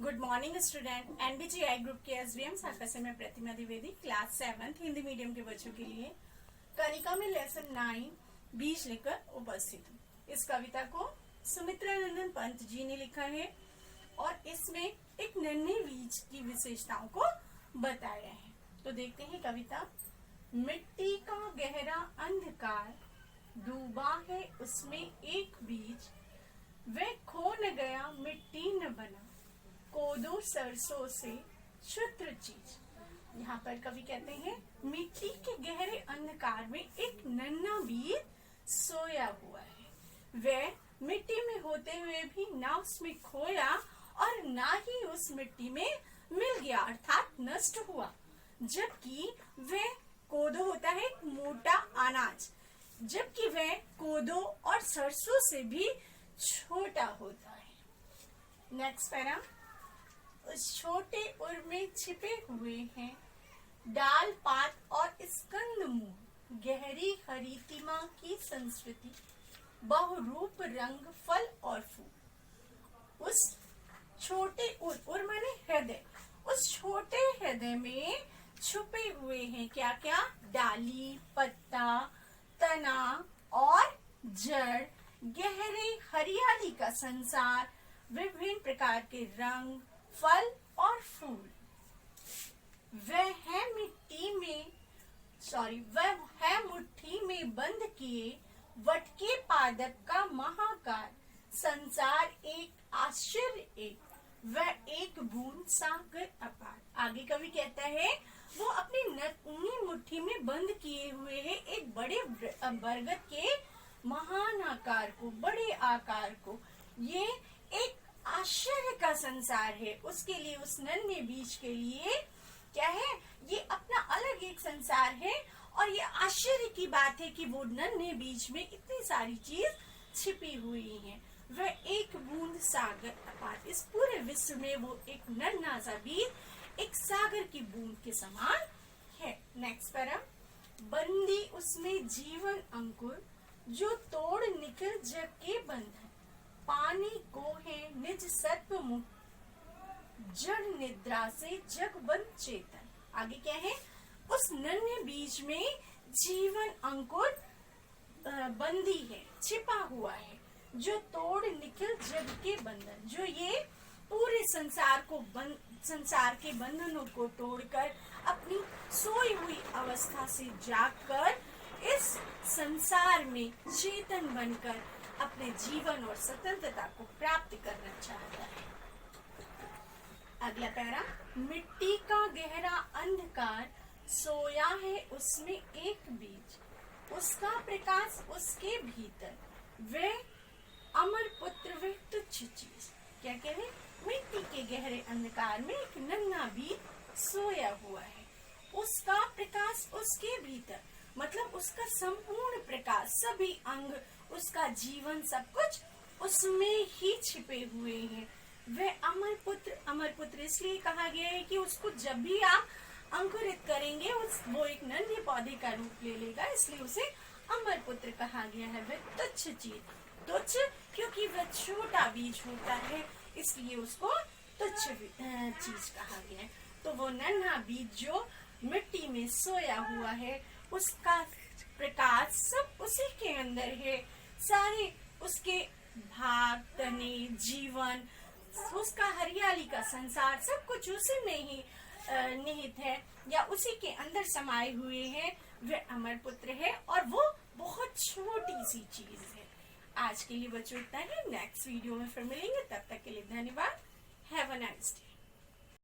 Good morning student. NBGI group के SBM शाखा से मैं प्रतिमा द्विवेदी क्लास 7 हिंदी मीडियम के बच्चों के लिए कनिका में लेसन 9 बीज लेकर उपस्थित हूँ। इस कविता को सुमित्रा नंदन पंत जी ने लिखा है और इसमें एक नन्हे बीज की विशेषताओं को बताया है। तो देखते हैं कविता। मिट्टी का गहरा अंधकार डूबा है उसमें एक बीज, वह खो न गया मिट्टी न बना, कोदो सरसों से शुद्ध चीज। यहाँ पर कवि कहते हैं मिट्टी के गहरे अंधकार में एक नन्हा बीज सोया हुआ है। वह मिट्टी में होते हुए भी ना उसमें खोया और ना ही उस मिट्टी में मिल गया अर्थात नष्ट हुआ। जबकि वह कोदो होता है एक मोटा अनाज, जबकि वह कोदो और सरसों से भी छोटा होता है। Next para. उस छोटे उर में छिपे हुए हैं डाल पात और स्कंद मूल, गहरी हरितिमा की संस्कृति, बहुरूप रंग फल और फूल। उस छोटे उर माने हृदय, उस छोटे हृदय में छुपे हुए हैं क्या क्या? डाली, पत्ता, तना और जड़, गहरे हरियाली का संसार, विभिन्न प्रकार के रंग, फल और फूल। वह है मुट्ठी में बंद किए वटके पादप का महाकार, संसार एक आश्चर्य एक, वह एक बूंद सागर अपार। आगे कवि कहता है वो अपनी नन्ही मुट्ठी में बंद किए हुए है एक बड़े बरगद के महान आकार को, बड़े आकार को। ये एक आश्चर्य का संसार है उसके लिए, उस नन्हे बीज के लिए क्या है? ये अपना अलग एक संसार है और ये आश्चर्य की बात है कि वो नन्हे बीज में इतनी सारी चीज छिपी हुई है। वह एक बूंद सागर अपार, इस पूरे विश्व में वो एक नन्हा सा बीज एक सागर की बूंद के समान है। Next para. बंदी उसमें जीवन अंकुर जो तोड़ निकल जग के बंधन, पानी को है निज सत्व मुक्त, जड़ निद्रा से जग बंद चेतन। आगे क्या है? उस नन्हे बीज में जीवन अंकुर बंदी है, छिपा हुआ है, जो तोड़ निकल जग के बंधन, जो ये पूरे संसार के बंधनों को तोड़कर अपनी सोई हुई अवस्था से जागकर इस संसार में चेतन बनकर अपने जीवन और स्वतंत्रता को प्राप्त करना चाहता है। अगला पैरा। मिट्टी का गहरा अंधकार सोया है उसमें एक बीज, उसका प्रकाश उसके भीतर, वह अमर पुत्र वह तुच्छ चीज। क्या कहे? मिट्टी के गहरे अंधकार में एक नन्हा बीज सोया हुआ है, उसका प्रकाश उसके भीतर, मतलब उसका संपूर्ण प्रकाश, सभी अंग, उसका जीवन, सब कुछ उसमें ही छिपे हुए हैं। वह अमर पुत्र इसलिए कहा गया है कि उसको जब भी आप अंकुरित करेंगे वो एक नन्हे पौधे का रूप ले लेगा, इसलिए उसे अमर पुत्र कहा गया है। वह तुच्छ चीज, तुच्छ क्योंकि वह छोटा बीज होता है इसलिए उसको तुच्छ चीज कहा गया है। तो वो नन्हा बीज जो मिट्टी में सोया हुआ है उसका प्रकाश सब उसी के अंदर है, सारे उसके भाग, तने, जीवन, उसका हरियाली का संसार सब कुछ उसी में ही निहित है या उसी के अंदर समाये हुए हैं। वह अमर पुत्र है और वो बहुत छोटी सी चीज है। आज के लिए बच्चों इतना ही। नेक्स्ट वीडियो में फिर मिलेंगे, तब तक के लिए धन्यवाद। Have a nice day.